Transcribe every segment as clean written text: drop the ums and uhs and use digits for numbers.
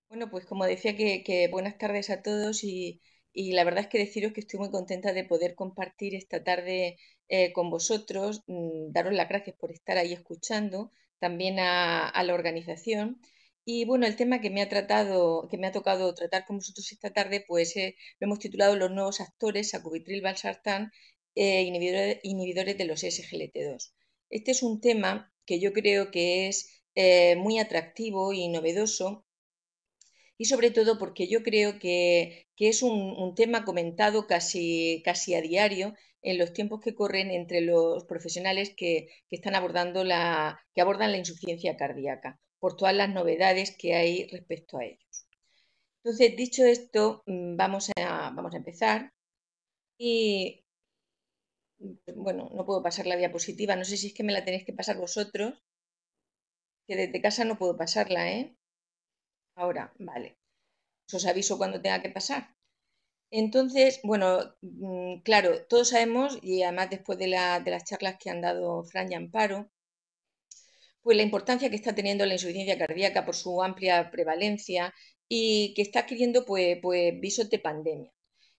Bueno, pues como decía que buenas tardes a todos y la verdad es que deciros que estoy muy contenta de poder compartir esta tarde con vosotros, daros las gracias por estar ahí escuchando, también a la organización. Y bueno, el tema que me ha tocado tratar con vosotros esta tarde, pues lo hemos titulado Los nuevos actores, sacubitril, valsartán, inhibidores de los SGLT2. Este es un tema que yo creo que es muy atractivo y novedoso y sobre todo porque yo creo que es un tema comentado casi a diario en los tiempos que corren entre los profesionales que están que abordan la insuficiencia cardíaca, por todas las novedades que hay respecto a ellos. Entonces, dicho esto, vamos a empezar. Y bueno, no puedo pasar la diapositiva, no sé si es que me la tenéis que pasar vosotros, que desde casa no puedo pasarla, ¿eh? Ahora, vale. Os aviso cuando tenga que pasar. Entonces, bueno, claro, todos sabemos, y además después de las charlas que han dado Fran y Amparo, pues la importancia que está teniendo la insuficiencia cardíaca por su amplia prevalencia y que está adquiriendo pues visos de pandemia.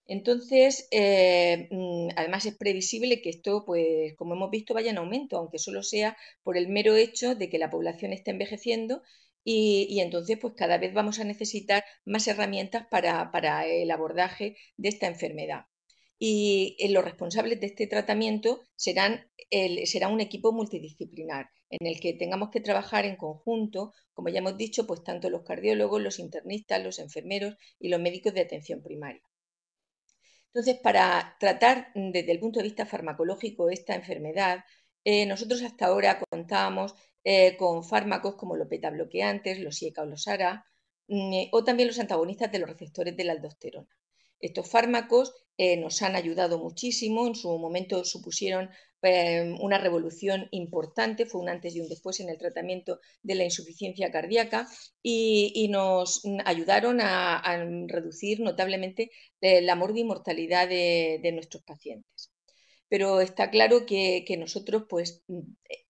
Entonces, además es previsible que esto, pues como hemos visto, vaya en aumento, aunque solo sea por el mero hecho de que la población está envejeciendo y entonces pues cada vez vamos a necesitar más herramientas para el abordaje de esta enfermedad. Y los responsables de este tratamiento será un equipo multidisciplinar en el que tengamos que trabajar en conjunto, como ya hemos dicho, pues tanto los cardiólogos, los internistas, los enfermeros y los médicos de atención primaria. Entonces, para tratar desde el punto de vista farmacológico esta enfermedad, nosotros hasta ahora contábamos con fármacos como los betabloqueantes, los IECA o los ARA, o también los antagonistas de los receptores de la aldosterona. Estos fármacos nos han ayudado muchísimo, en su momento supusieron una revolución importante, fue un antes y un después en el tratamiento de la insuficiencia cardíaca y nos ayudaron a reducir notablemente la morbimortalidad de nuestros pacientes. Pero está claro que nosotros pues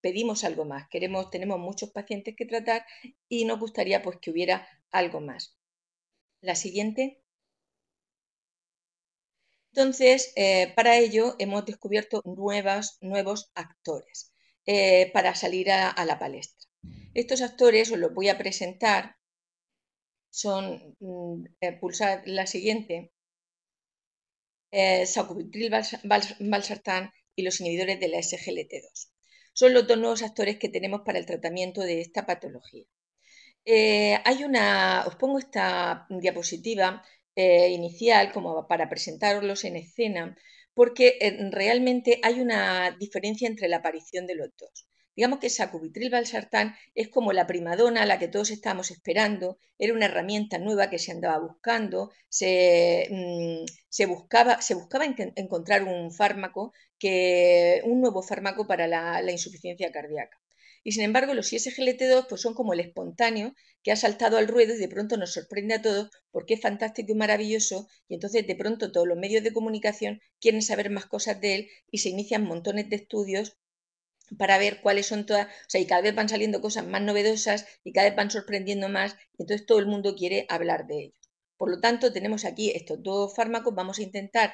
pedimos algo más, tenemos muchos pacientes que tratar y nos gustaría pues que hubiera algo más. La siguiente. Entonces, para ello hemos descubierto nuevos actores para salir a la palestra. Estos actores os los voy a presentar, son, pulsar la siguiente, sacubitril, valsartán y los inhibidores de la SGLT2. Son los dos nuevos actores que tenemos para el tratamiento de esta patología. Os pongo esta diapositiva inicial como para presentarlos en escena, porque realmente hay una diferencia entre la aparición de los dos. Digamos que sacubitril valsartán es como la primadona a la que todos estábamos esperando, era una herramienta nueva que se andaba buscando, se buscaba encontrar un nuevo fármaco para la insuficiencia cardíaca. Y sin embargo, los ISGLT2 pues son como el espontáneo que ha saltado al ruedo y de pronto nos sorprende a todos porque es fantástico y maravilloso y entonces de pronto todos los medios de comunicación quieren saber más cosas de él y se inician montones de estudios para ver cuáles son todas, o sea, y cada vez van saliendo cosas más novedosas y cada vez van sorprendiendo más y entonces todo el mundo quiere hablar de ellos. Por lo tanto, tenemos aquí estos dos fármacos, vamos a intentar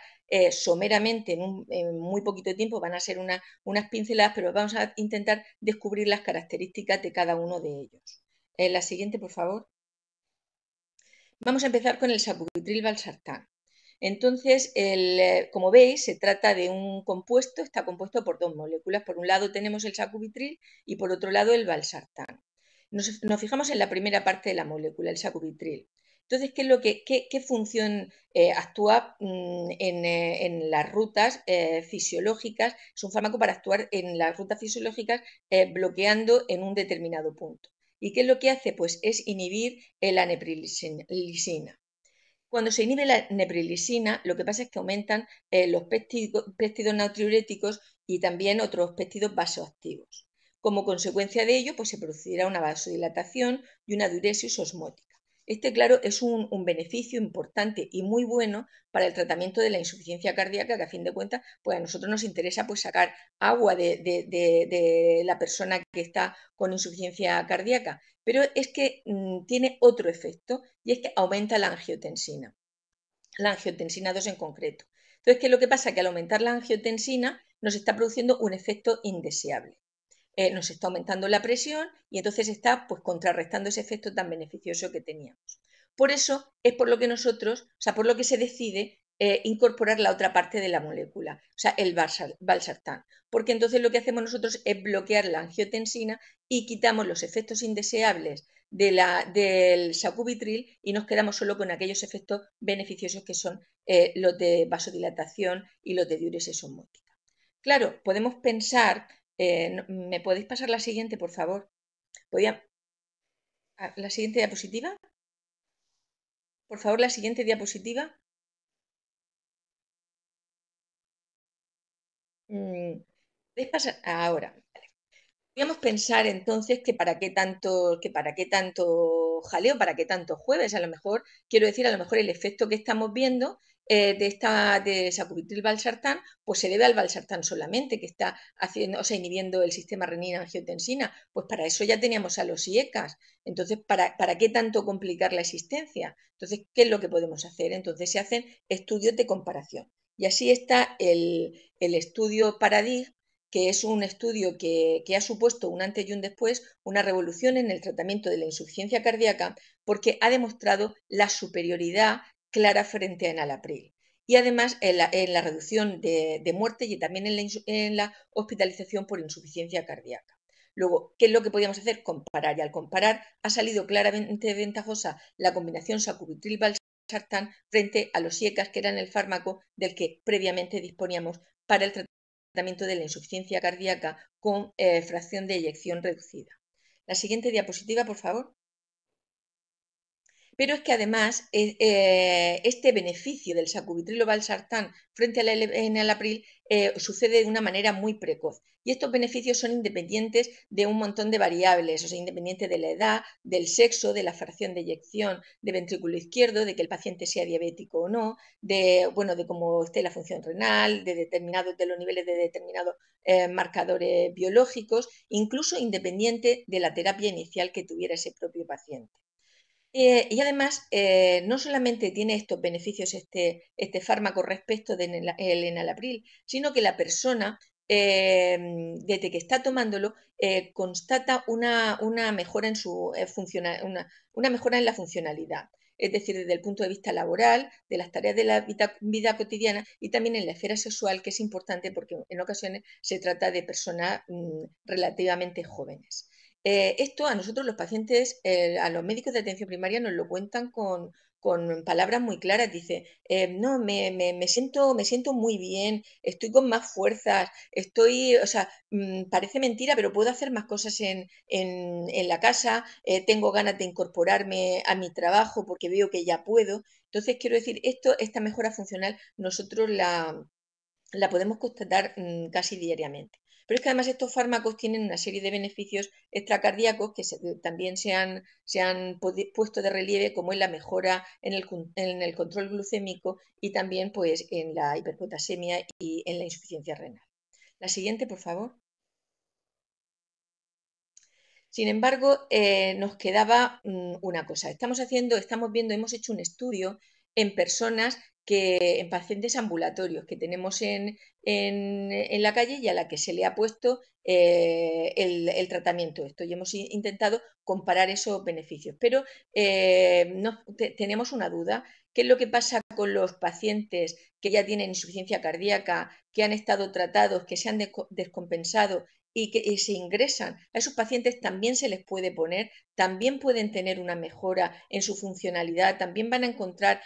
someramente, en muy poquito tiempo, van a ser unas pinceladas, pero vamos a intentar descubrir las características de cada uno de ellos. La siguiente, por favor. Vamos a empezar con el sacubitril valsartán. Entonces, como veis, se trata de un compuesto, está compuesto por dos moléculas. Por un lado tenemos el sacubitril y por otro lado el valsartán. Nos fijamos en la primera parte de la molécula, el sacubitril. Entonces, ¿qué función actúa en las rutas fisiológicas? Es un fármaco para actuar en las rutas fisiológicas bloqueando en un determinado punto. ¿Y qué es lo que hace? Pues es inhibir la neprilisina. Cuando se inhibe la neprilisina, lo que pasa es que aumentan los péptidos natriuréticos y también otros péptidos vasoactivos. Como consecuencia de ello, pues se producirá una vasodilatación y una diuresis osmótica. Este, claro, es un beneficio importante y muy bueno para el tratamiento de la insuficiencia cardíaca, que a fin de cuentas, pues a nosotros nos interesa pues sacar agua de la persona que está con insuficiencia cardíaca, pero es que tiene otro efecto y es que aumenta la angiotensina 2 en concreto. Entonces, ¿qué es lo que pasa? Que al aumentar la angiotensina nos está produciendo un efecto indeseable. Nos está aumentando la presión y entonces está pues contrarrestando ese efecto tan beneficioso que teníamos. Por eso es por lo que nosotros, o sea, por lo que se decide incorporar la otra parte de la molécula, o sea, el valsartán, porque entonces lo que hacemos nosotros es bloquear la angiotensina y quitamos los efectos indeseables del sacubitril y nos quedamos solo con aquellos efectos beneficiosos que son los de vasodilatación y los de diuresis osmótica. Claro, podemos pensar, ¿me podéis pasar la siguiente, por favor? ¿Podía, la siguiente diapositiva? Por favor, la siguiente diapositiva. ¿Podéis pasar? Ahora. Podríamos pensar entonces que para qué tanto jaleo, para qué tanto jueves, a lo mejor, quiero decir, a lo mejor el efecto que estamos viendo de sacubitril valsartán, pues se debe al valsartán solamente, que está haciendo, o sea, inhibiendo el sistema renina-angiotensina, pues para eso ya teníamos a los IECAS. Entonces, ¿para qué tanto complicar la existencia? Entonces, ¿qué es lo que podemos hacer? Entonces se hacen estudios de comparación. Y así está el estudio Paradig, que es un estudio que ha supuesto un antes y un después, una revolución en el tratamiento de la insuficiencia cardíaca, porque ha demostrado la superioridad clara frente a enalapril. Y además en la reducción de muerte y también en la hospitalización por insuficiencia cardíaca. Luego, ¿qué es lo que podíamos hacer? Comparar. Y al comparar ha salido claramente ventajosa la combinación sacubitril-valsartán frente a los IECAS, que eran el fármaco del que previamente disponíamos para el tratamiento de la insuficiencia cardíaca con fracción de eyección reducida. La siguiente diapositiva, por favor. Pero es que además este beneficio del sacubitrilo valsartán frente al enalapril sucede de una manera muy precoz. Y estos beneficios son independientes de un montón de variables, o sea, independientes de la edad, del sexo, de la fracción de eyección de ventrículo izquierdo, de que el paciente sea diabético o no, de, bueno, de cómo esté la función renal, de los niveles de determinados marcadores biológicos, incluso independiente de la terapia inicial que tuviera ese propio paciente. Y además, no solamente tiene estos beneficios este fármaco respecto del enalapril, sino que la persona, desde que está tomándolo, constata una mejora en una mejora en la funcionalidad. Es decir, desde el punto de vista laboral, de las tareas de la vida cotidiana y también en la esfera sexual, que es importante porque en ocasiones se trata de personas relativamente jóvenes. Esto a nosotros los pacientes, a los médicos de atención primaria nos lo cuentan con palabras muy claras. Dice, no, me siento muy bien, estoy con más fuerzas, estoy, o sea, parece mentira, pero puedo hacer más cosas en la casa, tengo ganas de incorporarme a mi trabajo porque veo que ya puedo. Entonces, quiero decir, esta mejora funcional nosotros la podemos constatar casi diariamente. Pero es que además estos fármacos tienen una serie de beneficios extracardíacos que también se han puesto de relieve, como en la mejora en el control glucémico y también pues, en la hiperpotasemia y en la insuficiencia renal. La siguiente, por favor. Sin embargo, nos quedaba una cosa. Estamos viendo, hemos hecho un estudio en personas en pacientes ambulatorios que tenemos en la calle y a la que se le ha puesto el tratamiento. Esto y hemos intentado comparar esos beneficios. Pero tenemos una duda. ¿Qué es lo que pasa con los pacientes que ya tienen insuficiencia cardíaca, que han estado tratados, que se han descompensado y que se ingresan? A esos pacientes también se les puede poner, también pueden tener una mejora en su funcionalidad, también van a encontrar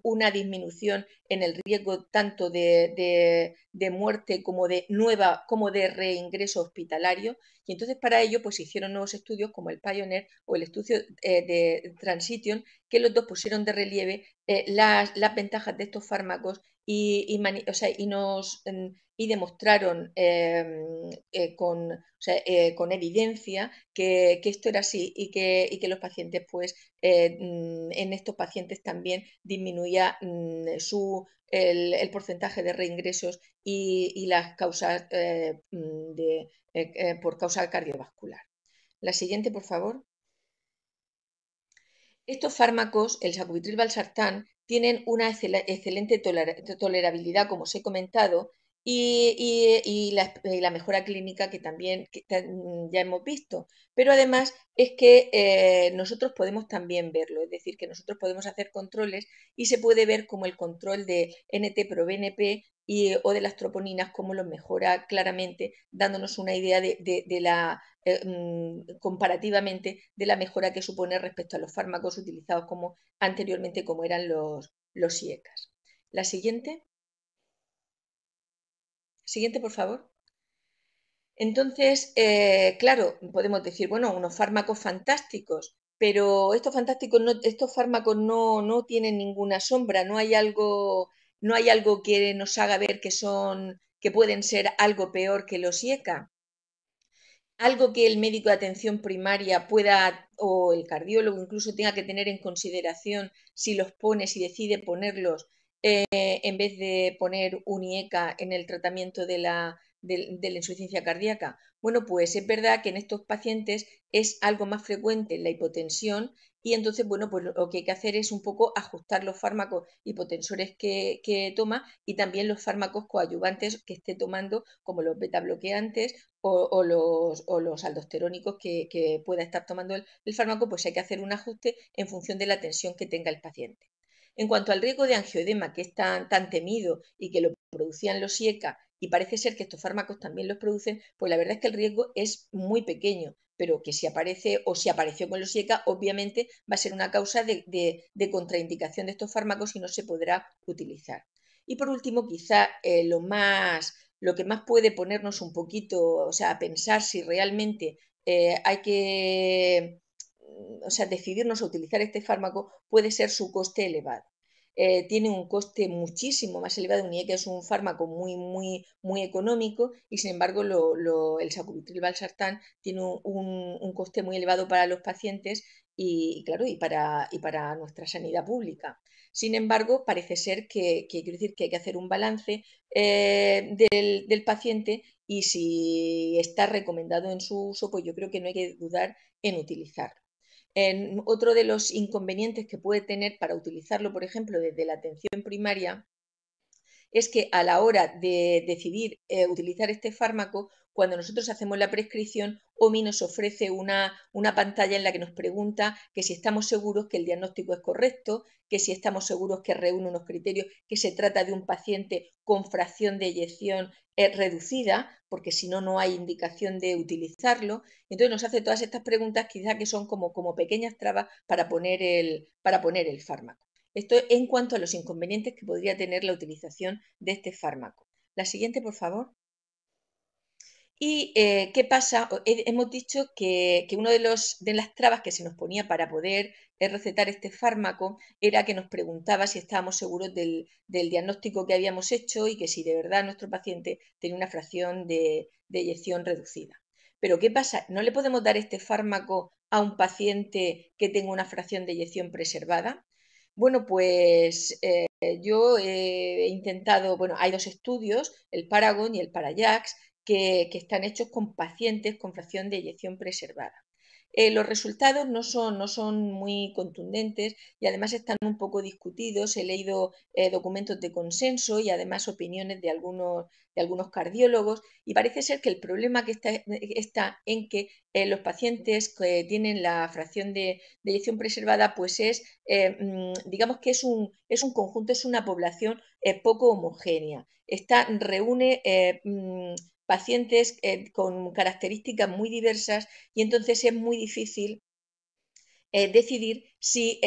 una disminución en el riesgo tanto de muerte como de reingreso hospitalario. Y entonces para ello pues se hicieron nuevos estudios como el Pioneer o el estudio de Transition, que los dos pusieron de relieve las ventajas de estos fármacos o sea, y demostraron con evidencia que esto era así y que los pacientes, pues, en estos pacientes también disminuía el porcentaje de reingresos y las causas por causa cardiovascular. La siguiente, por favor. Estos fármacos, el sacubitril/valsartán, tienen una excelente tolerabilidad, como os he comentado, y la mejora clínica que también ya hemos visto. Pero además es que nosotros podemos también verlo, es decir, que nosotros podemos hacer controles y se puede ver como el control de NT-proBNP o de las troponinas, cómo lo mejora claramente, dándonos una idea de la comparativamente de la mejora que supone respecto a los fármacos utilizados anteriormente, como eran los IECAS. La siguiente. Siguiente, por favor. Entonces, claro, podemos decir, bueno, unos fármacos fantásticos, pero estos fármacos no tienen ninguna sombra, no hay algo que nos haga ver que pueden ser algo peor que los IECA. Algo que el médico de atención primaria pueda, o el cardiólogo incluso, tenga que tener en consideración si los pone, si decide ponerlos, en vez de poner un IECA en el tratamiento de la insuficiencia cardíaca. Bueno, pues es verdad que en estos pacientes es algo más frecuente la hipotensión y entonces, bueno, pues lo que hay que hacer es un poco ajustar los fármacos hipotensores que toma y también los fármacos coadyuvantes que esté tomando, como los beta bloqueantes o los aldosterónicos que pueda estar tomando el fármaco, pues hay que hacer un ajuste en función de la tensión que tenga el paciente. En cuanto al riesgo de angioedema, que es tan temido y que lo producían los IECA, y parece ser que estos fármacos también los producen, pues la verdad es que el riesgo es muy pequeño, pero que si aparece o si apareció con los IECA, obviamente va a ser una causa de contraindicación de estos fármacos y no se podrá utilizar. Y por último, quizá lo que más puede ponernos un poquito, o sea, a pensar si realmente hay que, o sea, decidirnos a utilizar este fármaco, puede ser su coste elevado. Tiene un coste muchísimo más elevado. Un IECA es un fármaco muy, muy, muy económico y sin embargo el sacubitril/valsartán tiene un coste muy elevado para los pacientes y claro, y para nuestra sanidad pública. Sin embargo, parece ser quiero decir que hay que hacer un balance del paciente y si está recomendado en su uso, pues yo creo que no hay que dudar en utilizarlo. Otro de los inconvenientes que puede tener para utilizarlo, por ejemplo, desde la atención primaria, es que a la hora de decidir utilizar este fármaco, cuando nosotros hacemos la prescripción, OMI nos ofrece una pantalla en la que nos pregunta que si estamos seguros que el diagnóstico es correcto, que si estamos seguros que reúne unos criterios, que se trata de un paciente con fracción de eyección reducida, porque si no, no hay indicación de utilizarlo. Entonces nos hace todas estas preguntas, quizá que son como pequeñas trabas para poner el fármaco. Esto en cuanto a los inconvenientes que podría tener la utilización de este fármaco. La siguiente, por favor. ¿Y qué pasa? Hemos dicho que una de las trabas que se nos ponía para poder recetar este fármaco era que nos preguntaba si estábamos seguros del diagnóstico que habíamos hecho y que si de verdad nuestro paciente tenía una fracción de eyección reducida. Pero ¿qué pasa? ¿No le podemos dar este fármaco a un paciente que tenga una fracción de eyección preservada? Bueno, pues yo he intentado, bueno, hay dos estudios, el Paragon y el Parallax, que están hechos con pacientes con fracción de eyección preservada. Los resultados no son muy contundentes y además están un poco discutidos. He leído documentos de consenso y además opiniones de algunos cardiólogos y parece ser que el problema que está en que los pacientes que tienen la fracción de eyección preservada pues digamos que es un conjunto, es una población poco homogénea. Reúne pacientes con características muy diversas y entonces es muy difícil decidir si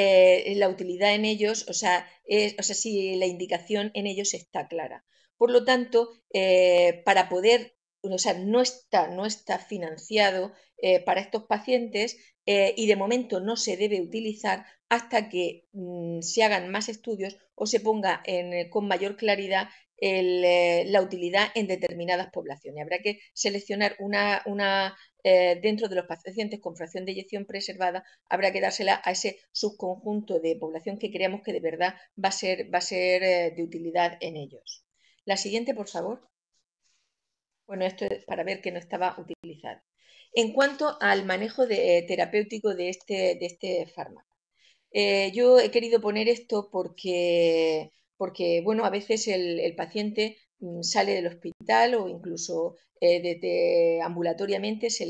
la utilidad en ellos, o sea, si la indicación en ellos está clara. Por lo tanto, para poder o sea, no está financiado para estos pacientes y de momento no se debe utilizar hasta que se hagan más estudios o se ponga con mayor claridad la utilidad en determinadas poblaciones. Habrá que seleccionar dentro de los pacientes con fracción de eyección preservada, habrá que dársela a ese subconjunto de población que creamos que de verdad va a ser de utilidad en ellos. La siguiente, por favor. Bueno, esto es para ver que no estaba utilizado. En cuanto al manejo terapéutico de este fármaco. Yo he querido poner esto porque bueno, a veces el paciente sale del hospital o incluso ambulatoriamente se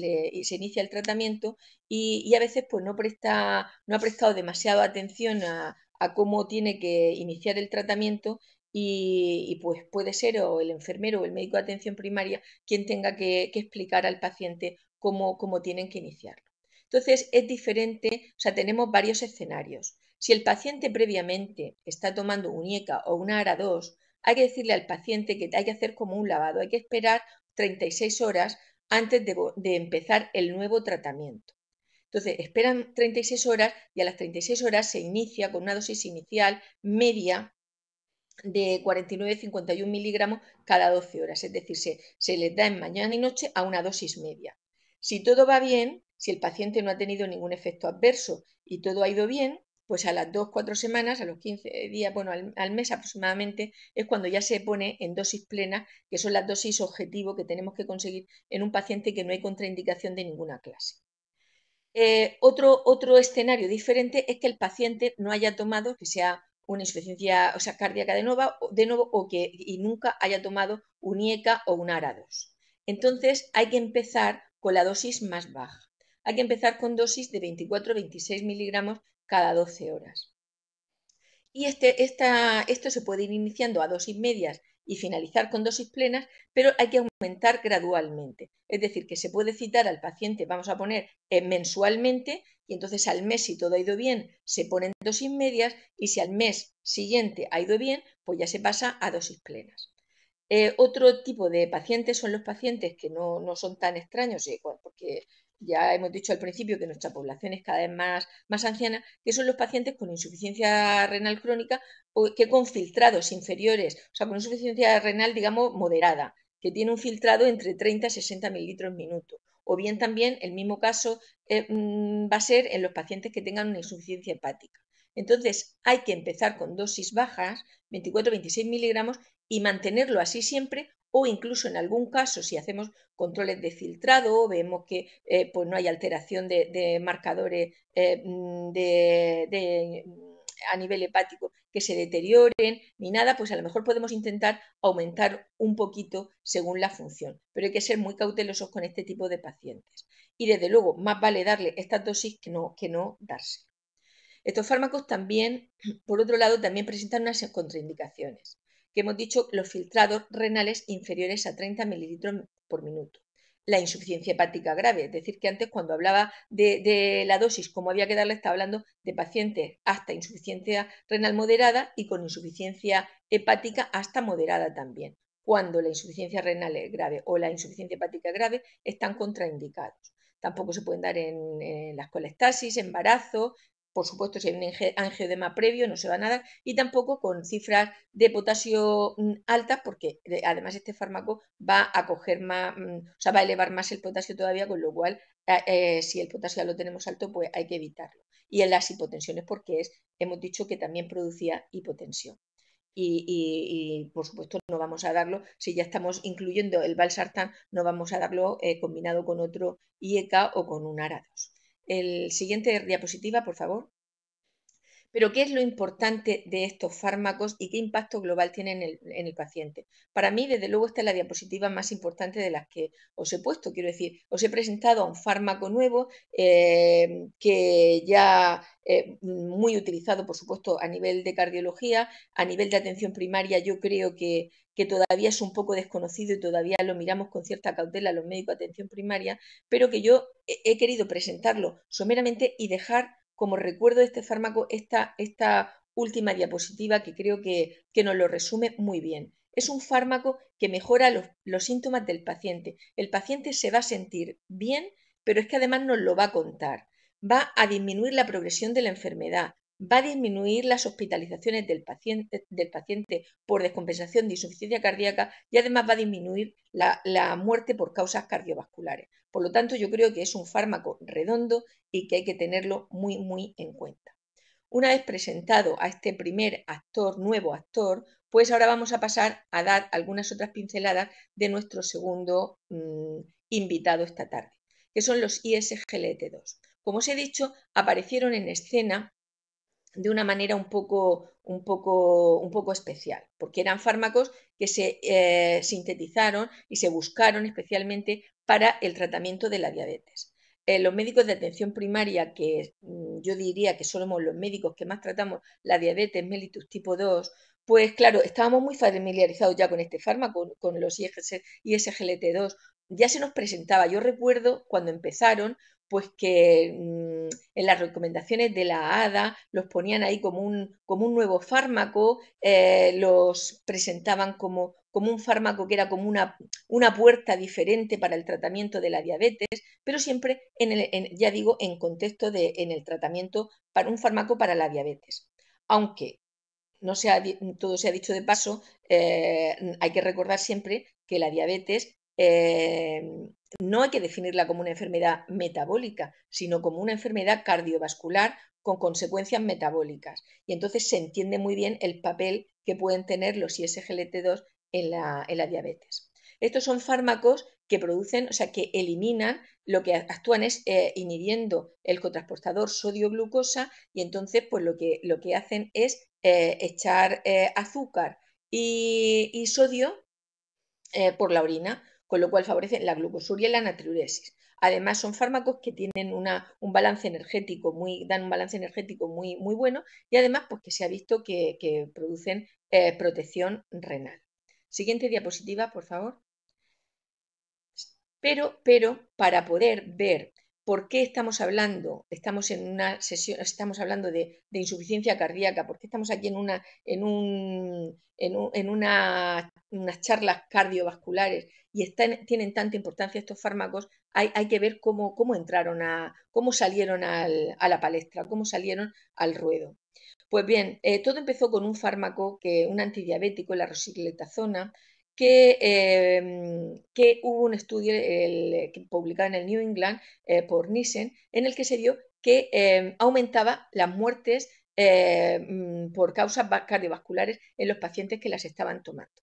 inicia el tratamiento y a veces pues no ha prestado demasiada atención a cómo tiene que iniciar el tratamiento pues puede ser o el enfermero o el médico de atención primaria quien tenga que explicar al paciente cómo tienen que iniciarlo. Entonces, es diferente, o sea, tenemos varios escenarios. Si el paciente previamente está tomando un IECA o una ARA2, hay que decirle al paciente que hay que hacer como un lavado, hay que esperar 36 horas antes de empezar el nuevo tratamiento. Entonces, esperan 36 horas y a las 36 horas se inicia con una dosis inicial media de 49-51 miligramos cada 12 horas, es decir, se les da en mañana y noche a una dosis media. Si todo va bien, si el paciente no ha tenido ningún efecto adverso y todo ha ido bien, pues a las 2-4 semanas, a los 15 días, bueno, al mes aproximadamente, es cuando ya se pone en dosis plena, que son las dosis objetivo que tenemos que conseguir en un paciente que no hay contraindicación de ninguna clase. Otro escenario diferente es que el paciente no haya tomado, que sea una insuficiencia cardíaca de nuevo y nunca haya tomado un IECA o un ARA2. Entonces hay que empezar con la dosis más baja. Hay que empezar con dosis de 24-26 miligramos cada 12 horas. Y esto se puede ir iniciando a dosis medias y finalizar con dosis plenas, pero hay que aumentar gradualmente. Es decir, que se puede citar al paciente, vamos a poner mensualmente, y entonces al mes, si todo ha ido bien, se ponen dosis medias, y si al mes siguiente ha ido bien, pues ya se pasa a dosis plenas. Otro tipo de pacientes son los pacientes que no son tan extraños, porque ya hemos dicho al principio que nuestra población es cada vez más anciana, que son los pacientes con insuficiencia renal crónica o que con filtrados inferiores, o sea, con insuficiencia renal, digamos, moderada, que tiene un filtrado entre 30 y 60 mililitros minuto. O bien también el mismo caso va a ser en los pacientes que tengan una insuficiencia hepática. Entonces, hay que empezar con dosis bajas, 24-26 miligramos, y mantenerlo así siempre o incluso en algún caso si hacemos controles de filtrado, vemos que pues no hay alteración de marcadores a nivel hepático que se deterioren ni nada, pues a lo mejor podemos intentar aumentar un poquito según la función, pero hay que ser muy cautelosos con este tipo de pacientes. Y desde luego, más vale darle estas dosis que no darse. Estos fármacos también, por otro lado, también presentan unas contraindicaciones, que hemos dicho los filtrados renales inferiores a 30 mililitros por minuto. La insuficiencia hepática grave, es decir, que antes cuando hablaba de la dosis, como había que darle, estaba hablando de pacientes hasta insuficiencia renal moderada y con insuficiencia hepática hasta moderada también, cuando la insuficiencia renal grave o la insuficiencia hepática grave están contraindicados. Tampoco se pueden dar en las colestasis, embarazo, por supuesto, si hay un angioedema previo no se van a dar y tampoco con cifras de potasio altas porque además este fármaco va a coger más, o sea, va a elevar más el potasio todavía, con lo cual si el potasio ya lo tenemos alto, pues hay que evitarlo. Y en las hipotensiones porque hemos dicho que también producía hipotensión. Por supuesto no vamos a darlo, si ya estamos incluyendo el valsartán, no vamos a darlo combinado con otro IECA o con un ARA2. El siguiente diapositiva, por favor. Pero, ¿qué es lo importante de estos fármacos y qué impacto global tienen en el paciente? Para mí, desde luego, esta es la diapositiva más importante de las que os he puesto. Quiero decir, os he presentado un fármaco nuevo que ya muy utilizado, por supuesto, a nivel de cardiología, a nivel de atención primaria. Yo creo que todavía es un poco desconocido y todavía lo miramos con cierta cautela los médicos de atención primaria, pero que yo he querido presentarlo someramente y dejar como recuerdo de este fármaco esta última diapositiva que creo que nos lo resume muy bien. Es un fármaco que mejora los síntomas del paciente. El paciente se va a sentir bien, pero es que además nos lo va a contar. Va a disminuir la progresión de la enfermedad, va a disminuir las hospitalizaciones del paciente por descompensación de insuficiencia cardíaca y además va a disminuir la muerte por causas cardiovasculares. Por lo tanto, yo creo que es un fármaco redondo y que hay que tenerlo muy, muy en cuenta. Una vez presentado a este primer actor, nuevo actor, pues ahora vamos a pasar a dar algunas otras pinceladas de nuestro segundo invitado esta tarde, que son los ISGLT2. Como os he dicho, aparecieron en escena de una manera un poco especial, porque eran fármacos que se sintetizaron y se buscaron especialmente para el tratamiento de la diabetes. Los médicos de atención primaria, que yo diría que somos los médicos que más tratamos la diabetes mellitus tipo 2, pues claro, estábamos muy familiarizados ya con este fármaco, con los ISGLT2, ya se nos presentaba. Yo recuerdo cuando empezaron, pues que en las recomendaciones de la ADA los ponían ahí como un nuevo fármaco, los presentaban como un fármaco que era como una puerta diferente para el tratamiento de la diabetes, pero siempre, ya digo, en contexto en el tratamiento para un fármaco para la diabetes. Aunque no se ha, todo se ha dicho de paso, hay que recordar siempre que la diabetes no hay que definirla como una enfermedad metabólica, sino como una enfermedad cardiovascular con consecuencias metabólicas. Y entonces se entiende muy bien el papel que pueden tener los ISGLT2 en la diabetes. Estos son fármacos que producen, o sea, que eliminan, lo que actúan es inhibiendo el cotransportador sodio-glucosa y entonces pues lo que hacen es echar azúcar y sodio por la orina, con lo cual favorecen la glucosuria y la natriuresis. Además, son fármacos que tienen un balance energético dan un balance energético muy, muy bueno y además pues, que se ha visto que producen protección renal. Siguiente diapositiva, por favor. Pero para poder ver por qué estamos hablando, estamos en una sesión, estamos hablando de insuficiencia cardíaca, por qué estamos aquí en unas charlas cardiovasculares y tienen tanta importancia estos fármacos, hay que ver cómo entraron, cómo salieron a la palestra, cómo salieron al ruedo. Pues bien, todo empezó con un fármaco, un antidiabético, la rosiglitazona, que hubo un estudio publicado en el New England por Nissen, en el que se vio que aumentaba las muertes por causas cardiovasculares en los pacientes que las estaban tomando.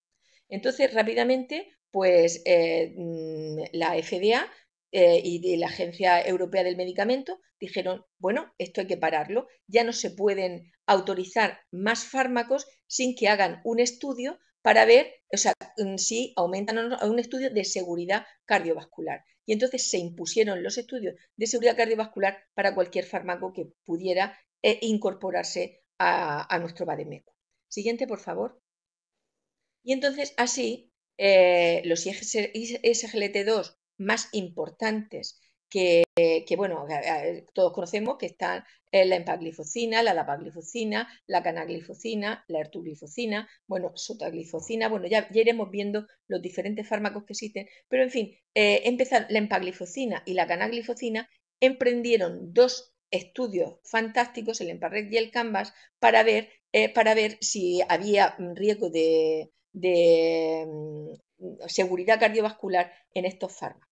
Entonces, rápidamente, pues la FDA y la Agencia Europea del Medicamento dijeron, bueno, esto hay que pararlo, ya no se pueden autorizar más fármacos sin que hagan un estudio para ver, o sea, si aumentan o no, un estudio de seguridad cardiovascular. Y entonces se impusieron los estudios de seguridad cardiovascular para cualquier fármaco que pudiera incorporarse a nuestro Vademécum. Siguiente, por favor. Y entonces así los SGLT2 más importantes que bueno, todos conocemos, que están la empaglifosina, la dapaglifosina, la canaglifosina, la ertuglifosina, bueno, sotaglifosina, bueno, ya iremos viendo los diferentes fármacos que existen, pero en fin, la empaglifosina y la canaglifosina emprendieron dos estudios fantásticos, el EMPA-REG y el CANVAS, para ver si había riesgo de seguridad cardiovascular en estos fármacos.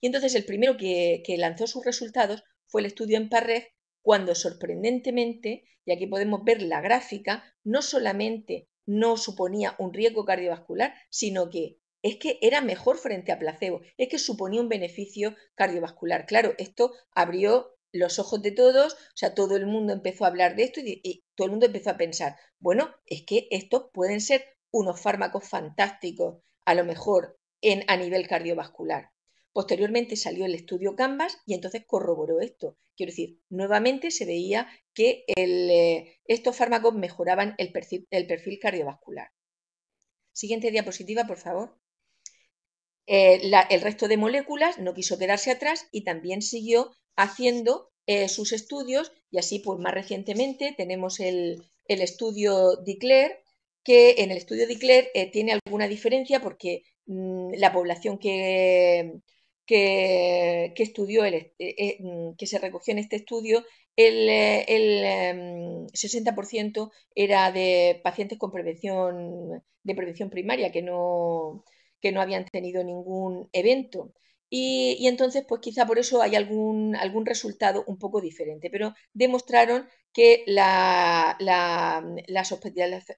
Y entonces el primero que lanzó sus resultados fue el estudio en PARREG, cuando sorprendentemente, y aquí podemos ver la gráfica, no solamente no suponía un riesgo cardiovascular, sino que es que era mejor frente a placebo, es que suponía un beneficio cardiovascular. Claro, esto abrió los ojos de todos, o sea, todo el mundo empezó a hablar de esto y todo el mundo empezó a pensar, bueno, es que estos pueden ser unos fármacos fantásticos, a lo mejor a nivel cardiovascular. Posteriormente salió el estudio Canvas y entonces corroboró esto. Quiero decir, nuevamente se veía que estos fármacos mejoraban el perfil cardiovascular. Siguiente diapositiva, por favor. El resto de moléculas no quiso quedarse atrás y también siguió haciendo sus estudios y así pues más recientemente tenemos el estudio DECLARE que en el estudio de Icler tiene alguna diferencia porque la población que estudió, que se recogió en este estudio, el 60% era de pacientes con de prevención primaria que no habían tenido ningún evento. Y entonces, pues quizá por eso hay algún resultado un poco diferente, pero demostraron que las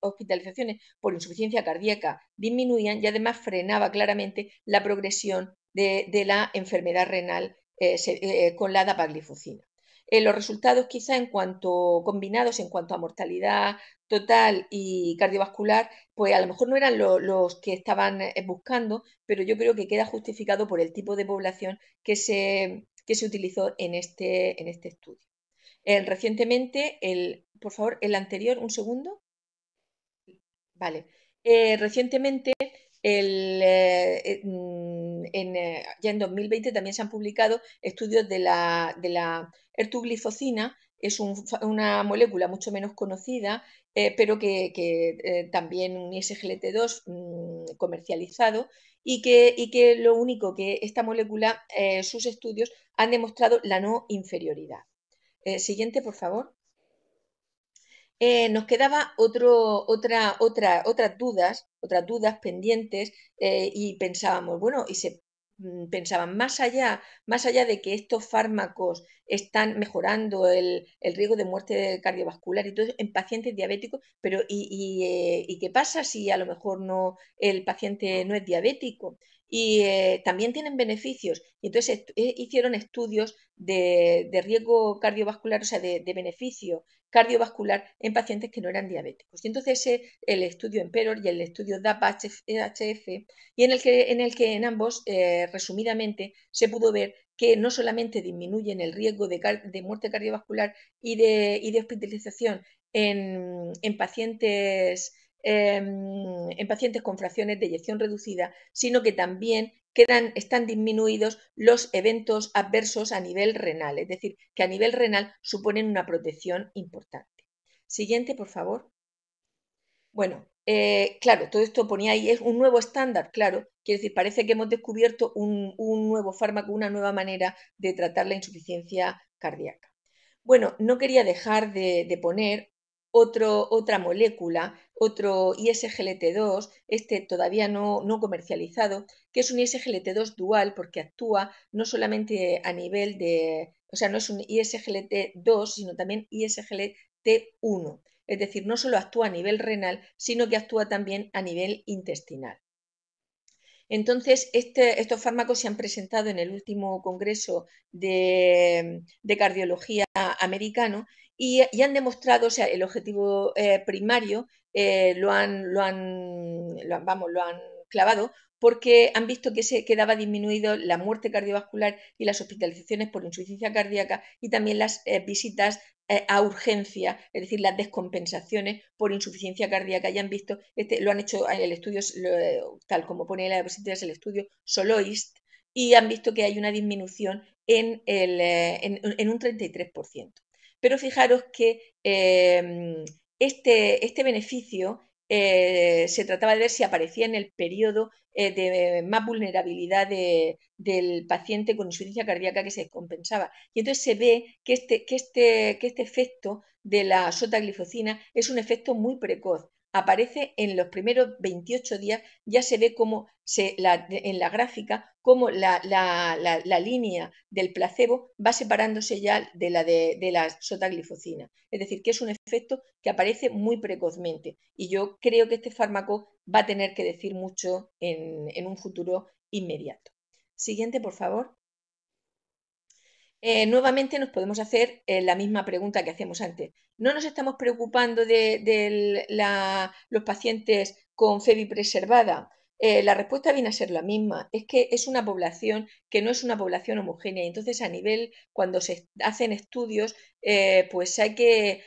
hospitalizaciones por insuficiencia cardíaca disminuían y además frenaba claramente la progresión de la enfermedad renal con la dapaglifosina. Los resultados quizá en cuanto combinados en cuanto a mortalidad total y cardiovascular, pues a lo mejor no eran los que estaban buscando, pero yo creo que queda justificado por el tipo de población que se utilizó en este estudio. Recientemente, por favor, el anterior, un segundo. Vale. Recientemente, ya en 2020 también se han publicado estudios de la ertuglicina. Es una molécula mucho menos conocida, pero que también un ISGLT2 comercializado y que lo único que esta molécula, sus estudios han demostrado la no inferioridad. Siguiente, por favor. Nos quedaba otras dudas pendientes y pensábamos, bueno, pensaban más allá de que estos fármacos están mejorando el riesgo de muerte cardiovascular y todo eso en pacientes diabéticos, pero ¿y qué pasa si a lo mejor no el paciente no es diabético? Y también tienen beneficios. Y entonces hicieron estudios de riesgo cardiovascular, o sea, de beneficio cardiovascular en pacientes que no eran diabéticos. Y entonces el estudio Emperor y el estudio DAP-HF, y en el que en ambos, resumidamente, se pudo ver que no solamente disminuyen el riesgo de muerte cardiovascular y de hospitalización en pacientes con fracciones de eyección reducida, sino que también están disminuidos los eventos adversos a nivel renal, es decir, que a nivel renal suponen una protección importante. Siguiente, por favor. Bueno, claro, todo esto ponía ahí, es un nuevo estándar, claro, quiere decir, parece que hemos descubierto un nuevo fármaco, una nueva manera de tratar la insuficiencia cardíaca. Bueno, no quería dejar de poner otra molécula, otro ISGLT2, este todavía no comercializado, que es un ISGLT2 dual porque actúa no solamente a nivel o sea, no es un ISGLT2, sino también ISGLT1. Es decir, no solo actúa a nivel renal, sino que actúa también a nivel intestinal. Entonces, estos fármacos se han presentado en el último congreso de cardiología americano y han demostrado, o sea, el objetivo primario lo han clavado porque han visto que se quedaba disminuido la muerte cardiovascular y las hospitalizaciones por insuficiencia cardíaca y también las visitas a urgencia, es decir, las descompensaciones por insuficiencia cardíaca. Ya han visto, lo han hecho en el estudio, tal como pone la diapositiva, es el estudio Soloist, y han visto que hay una disminución en un 33%. Pero fijaros que este beneficio se trataba de ver si aparecía en el periodo de más vulnerabilidad del paciente con insuficiencia cardíaca que se descompensaba. Y entonces se ve que este efecto de la sotaglifosina es un efecto muy precoz. Aparece en los primeros 28 días, ya se ve como en la gráfica cómo la línea del placebo va separándose ya de la sotaglifosina. Es decir, que es un efecto que aparece muy precozmente y yo creo que este fármaco va a tener que decir mucho en un futuro inmediato. Siguiente, por favor. Nuevamente nos podemos hacer la misma pregunta que hacíamos antes. ¿No nos estamos preocupando de los pacientes con FEBI preservada? La respuesta viene a ser la misma. Es que es una población que no es una población homogénea. Entonces, a nivel, cuando se hacen estudios, pues hay que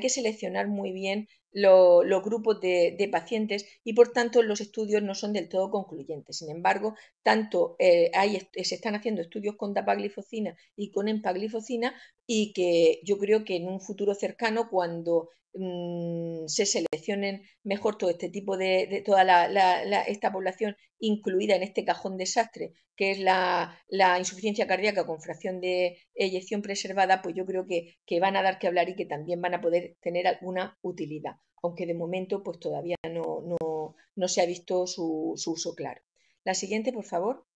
seleccionar muy bien los grupos de pacientes y, por tanto, los estudios no son del todo concluyentes. Sin embargo, tanto se están haciendo estudios con dapaglifosina y con empaglifosina y que yo creo que en un futuro cercano, cuando se seleccionen mejor todo este tipo de toda esta población incluida en este cajón desastre, que es la insuficiencia cardíaca con fracción de eyección preservada, pues yo creo que van a dar que hablar y que también van a poder tener alguna utilidad, aunque de momento pues todavía no se ha visto su uso claro. La siguiente, por favor.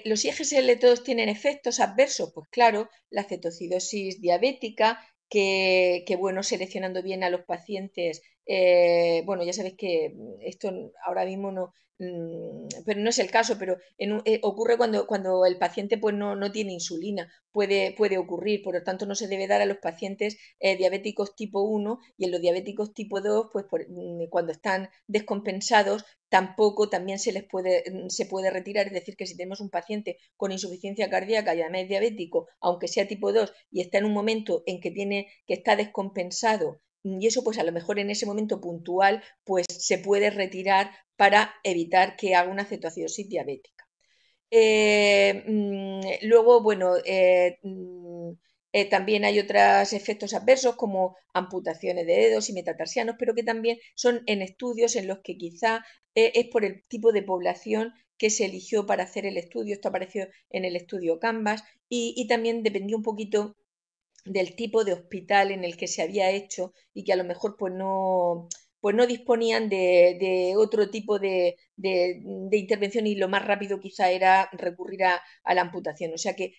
¿Los IGSL todos tienen efectos adversos? Pues claro, la cetocidosis diabética, que bueno, seleccionando bien a los pacientes, bueno, ya sabéis que esto ahora mismo no, pero no es el caso, pero ocurre cuando el paciente pues no tiene insulina, puede ocurrir, por lo tanto no se debe dar a los pacientes diabéticos tipo 1 y en los diabéticos tipo 2, pues cuando están descompensados, tampoco también se puede retirar, es decir, que si tenemos un paciente con insuficiencia cardíaca y además es diabético, aunque sea tipo 2 y está en un momento en que está descompensado, y eso pues a lo mejor en ese momento puntual pues se puede retirar para evitar que haga una cetoacidosis diabética. Luego, bueno, también hay otros efectos adversos como amputaciones de dedos y metatarsianos, pero que también son en estudios en los que quizá es por el tipo de población que se eligió para hacer el estudio. Esto apareció en el estudio Canvas y también dependía un poquito del tipo de hospital en el que se había hecho y que a lo mejor pues no disponían de otro tipo de intervención y lo más rápido quizá era recurrir a la amputación. O sea que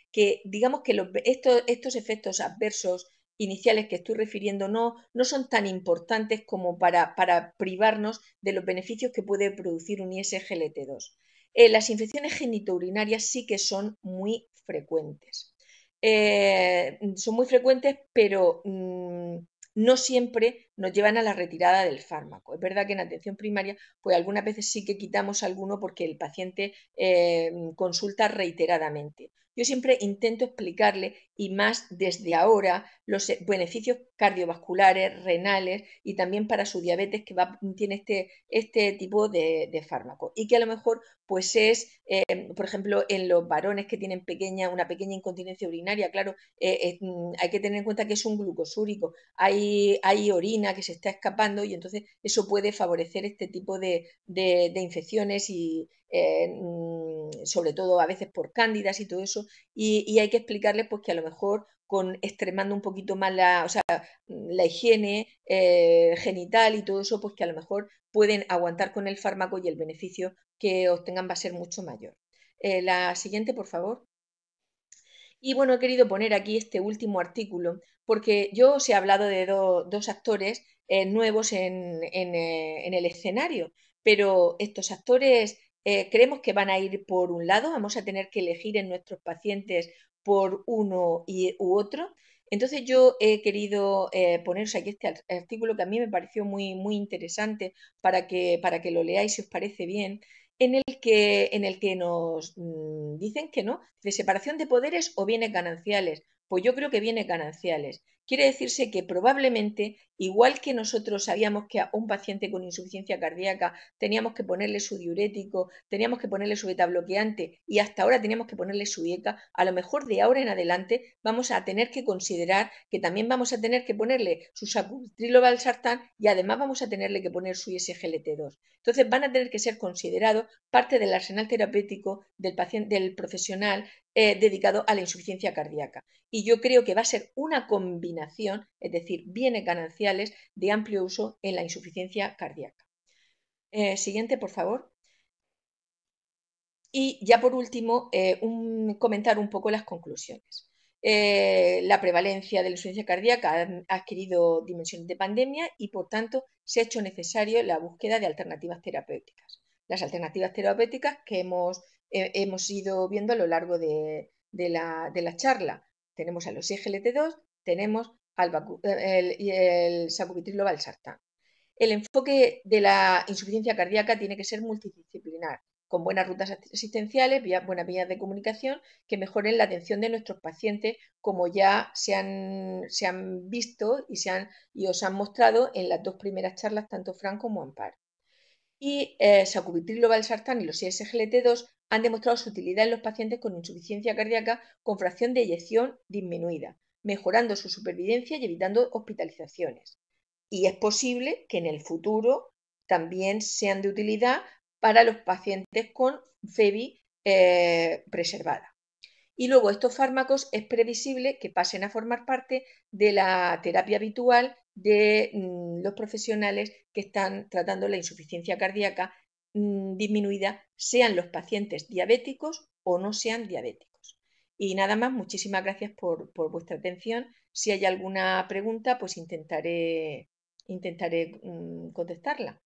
digamos que estos efectos adversos iniciales que estoy refiriendo no son tan importantes como para privarnos de los beneficios que puede producir un ISGLT2. Las infecciones genitourinarias sí que son muy frecuentes. Son muy frecuentes, pero no siempre nos llevan a la retirada del fármaco. Es verdad que en atención primaria, pues algunas veces sí que quitamos alguno porque el paciente consulta reiteradamente. Yo siempre intento explicarle, y más desde ahora, los beneficios cardiovasculares, renales y también para su diabetes que tiene este tipo de fármaco. Y que a lo mejor pues es, por ejemplo, en los varones que tienen una pequeña incontinencia urinaria, claro, hay que tener en cuenta que es un glucosúrico, hay orina que se está escapando y entonces eso puede favorecer este tipo de infecciones y sobre todo a veces por cándidas y todo eso, y hay que explicarles pues que a lo mejor extremando un poquito más o sea, la higiene genital y todo eso, pues que a lo mejor pueden aguantar con el fármaco y el beneficio que obtengan va a ser mucho mayor. La siguiente, por favor. Y bueno, he querido poner aquí este último artículo porque yo os he hablado de dos actores nuevos en el escenario, pero estos actores creemos que van a ir por un lado, vamos a tener que elegir en nuestros pacientes por uno u otro. Entonces yo he querido poneros aquí este artículo que a mí me pareció muy interesante para que lo leáis si os parece bien, en el que nos dicen que no, de separación de poderes o bienes gananciales. Pues yo creo que bienes gananciales. Quiere decirse que probablemente, igual que nosotros sabíamos que a un paciente con insuficiencia cardíaca teníamos que ponerle su diurético, teníamos que ponerle su beta bloqueante y hasta ahora teníamos que ponerle su IECA, a lo mejor de ahora en adelante vamos a tener que considerar que también vamos a tener que ponerle su sacubitrilo valsartán y además vamos a tenerle que poner su ISGLT2. Entonces van a tener que ser considerados parte del arsenal terapéutico del profesional dedicado a la insuficiencia cardíaca. Y yo creo que va a ser una combinación, es decir, bienes gananciales de amplio uso en la insuficiencia cardíaca. Siguiente, por favor. Y ya por último, comentar un poco las conclusiones. La prevalencia de la insuficiencia cardíaca ha adquirido dimensiones de pandemia y, por tanto, se ha hecho necesario la búsqueda de alternativas terapéuticas. Las alternativas terapéuticas que hemos ido viendo a lo largo de la charla. Tenemos a los IGLT2, tenemos el sacubitril valsartán. El enfoque de la insuficiencia cardíaca tiene que ser multidisciplinar, con buenas rutas asistenciales, buenas vías de comunicación que mejoren la atención de nuestros pacientes, como ya se han visto y os han mostrado en las dos primeras charlas, tanto Fran como Amparo. Y sacubitril, valsartán y los ISGLT2 han demostrado su utilidad en los pacientes con insuficiencia cardíaca con fracción de eyección disminuida. mejorando su supervivencia y evitando hospitalizaciones. Y es posible que en el futuro también sean de utilidad para los pacientes con FEBI preservada. Y luego estos fármacos es previsible que pasen a formar parte de la terapia habitual de los profesionales que están tratando la insuficiencia cardíaca disminuida, sean los pacientes diabéticos o no sean diabéticos. Y nada más, muchísimas gracias por vuestra atención. Si hay alguna pregunta, pues intentaré contestarla.